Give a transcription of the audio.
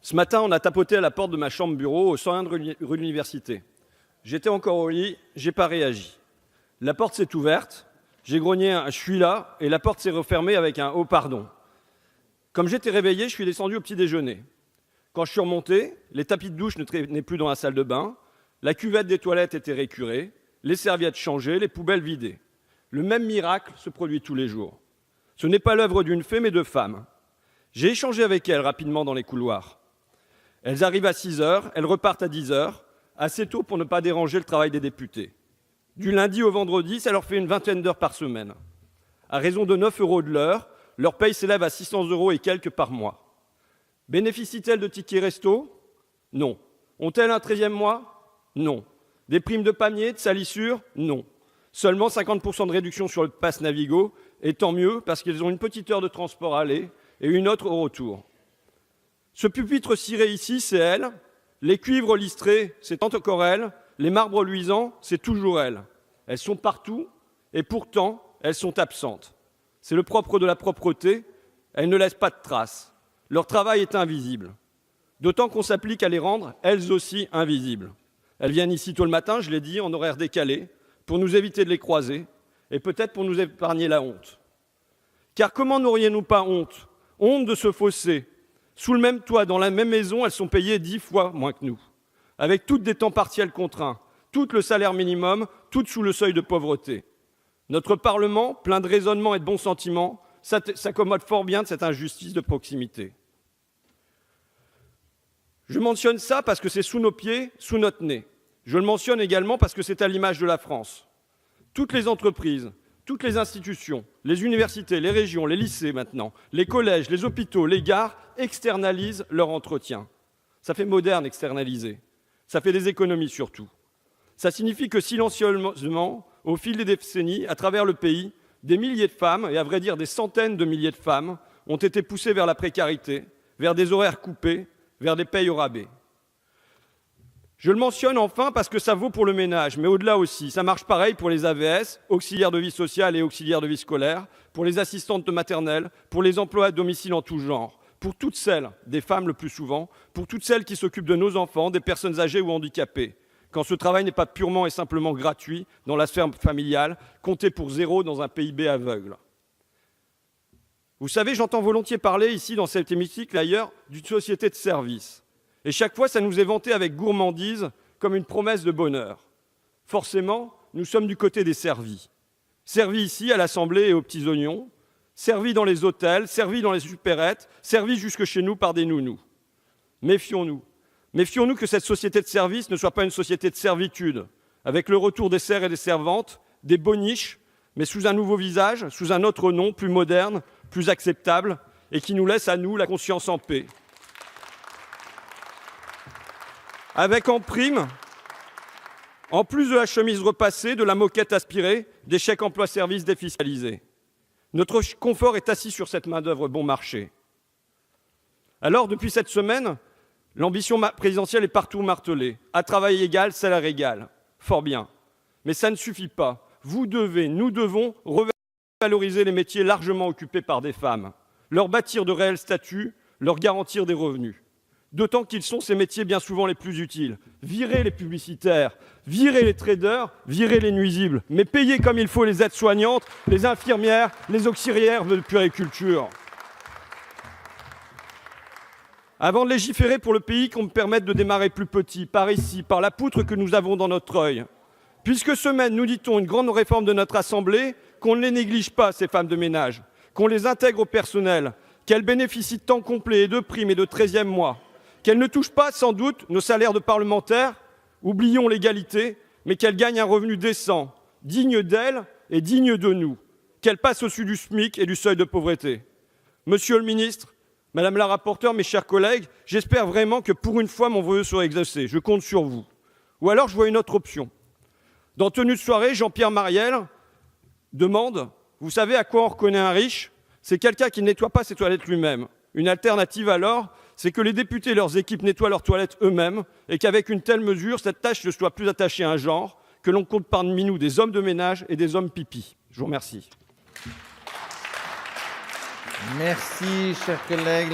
Ce matin, on a tapoté à la porte de ma chambre bureau au 101 rue de l'Université. J'étais encore au lit, j'ai pas réagi. La porte s'est ouverte, j'ai grogné un « je suis là » et la porte s'est refermée avec un « oh pardon ». Comme j'étais réveillé, je suis descendu au petit déjeuner. Quand je suis remonté, les tapis de douche ne traînaient plus dans la salle de bain, la cuvette des toilettes était récurée, les serviettes changées, les poubelles vidées. Le même miracle se produit tous les jours. Ce n'est pas l'œuvre d'une fée, mais de femmes. J'ai échangé avec elles rapidement dans les couloirs. Elles arrivent à 6 heures, elles repartent à 10 heures, assez tôt pour ne pas déranger le travail des députés. Du lundi au vendredi, ça leur fait une vingtaine d'heures par semaine. À raison de 9 € de l'heure, leur paye s'élève à 600 € et quelques par mois. Bénéficient-elles de tickets resto? Non. Ont-elles un 13e mois? Non. Des primes de panier, de salissure? Non. Seulement 50% de réduction sur le pass Navigo, et tant mieux parce qu'ils ont une petite heure de transport à aller et une autre au retour. Ce pupitre ciré ici, c'est elle. Les cuivres listrés, c'est encore elle. Les marbres luisants, c'est toujours elle. Elles sont partout et pourtant, elles sont absentes. C'est le propre de la propreté. Elles ne laissent pas de traces. Leur travail est invisible. D'autant qu'on s'applique à les rendre, elles aussi, invisibles. Elles viennent ici tôt le matin, je l'ai dit, en horaire décalé, pour nous éviter de les croiser et peut-être pour nous épargner la honte. Car comment n'aurions-nous pas honte? Honte de se fausser. Sous le même toit, dans la même maison, elles sont payées 10 fois moins que nous, avec toutes des temps partiels contraints, toutes le salaire minimum, toutes sous le seuil de pauvreté. Notre Parlement, plein de raisonnement et de bons sentiments, s'accommode fort bien de cette injustice de proximité. Je mentionne ça parce que c'est sous nos pieds, sous notre nez. Je le mentionne également parce que c'est à l'image de la France. Toutes les entreprises, toutes les institutions, les universités, les régions, les lycées maintenant, les collèges, les hôpitaux, les gares externalisent leur entretien. Ça fait moderne externaliser. Ça fait des économies surtout. Ça signifie que silencieusement, au fil des décennies, à travers le pays, des milliers de femmes, et à vrai dire des centaines de milliers de femmes, ont été poussées vers la précarité, vers des horaires coupés, vers des payes au rabais. Je le mentionne enfin parce que ça vaut pour le ménage, mais au-delà aussi. Ça marche pareil pour les AVS, auxiliaires de vie sociale et auxiliaires de vie scolaire, pour les assistantes de maternelle, pour les emplois à domicile en tout genre, pour toutes celles, des femmes le plus souvent, pour toutes celles qui s'occupent de nos enfants, des personnes âgées ou handicapées, quand ce travail n'est pas purement et simplement gratuit dans la sphère familiale, compté pour 0 dans un PIB aveugle. Vous savez, j'entends volontiers parler ici, dans cet hémicycle ailleurs, d'une société de service. Et chaque fois, ça nous est vanté avec gourmandise, comme une promesse de bonheur. Forcément, nous sommes du côté des servis. Servis ici, à l'Assemblée et aux petits oignons, servis dans les hôtels, servis dans les supérettes, servis jusque chez nous par des nounous. Méfions-nous. Méfions-nous que cette société de service ne soit pas une société de servitude, avec le retour des serfs et des servantes, des boniches, mais sous un nouveau visage, sous un autre nom, plus moderne, plus acceptable, et qui nous laisse à nous la conscience en paix. Avec en prime, en plus de la chemise repassée, de la moquette aspirée, des chèques emploi-service défiscalisés. Notre confort est assis sur cette main-d'œuvre bon marché. Alors, depuis cette semaine, l'ambition présidentielle est partout martelée. À travail égal, salaire égal. Fort bien. Mais ça ne suffit pas. Vous devez, nous devons revaloriser les métiers largement occupés par des femmes, leur bâtir de réels statuts, leur garantir des revenus. D'autant qu'ils sont ces métiers bien souvent les plus utiles. Virez les publicitaires, virez les traders, virez les nuisibles, mais payez comme il faut les aides-soignantes, les infirmières, les auxiliaires de puériculture. Avant de légiférer pour le pays, qu'on me permette de démarrer plus petit, par ici, par la poutre que nous avons dans notre œil. Puisque ce mène, nous dit-on, une grande réforme de notre Assemblée, qu'on ne les néglige pas, ces femmes de ménage, qu'on les intègre au personnel, qu'elles bénéficient de temps complet et de primes et de 13e mois, qu'elles ne touchent pas, sans doute, nos salaires de parlementaires, oublions l'égalité, mais qu'elles gagnent un revenu décent, digne d'elles et digne de nous, qu'elles passent au-dessus du SMIC et du seuil de pauvreté. Monsieur le ministre, Madame la rapporteure, mes chers collègues, j'espère vraiment que pour une fois, mon vœu sera exaucé. Je compte sur vous. Ou alors, je vois une autre option. Dans Tenue de soirée, Jean-Pierre Mariel demande « Vous savez à quoi on reconnaît un riche? C'est quelqu'un qui ne nettoie pas ses toilettes lui-même. » Une alternative alors, c'est que les députés et leurs équipes nettoient leurs toilettes eux-mêmes et qu'avec une telle mesure, cette tâche ne soit plus attachée à un genre, que l'on compte parmi nous des hommes de ménage et des hommes pipi. Je vous remercie. Merci, chers collègues.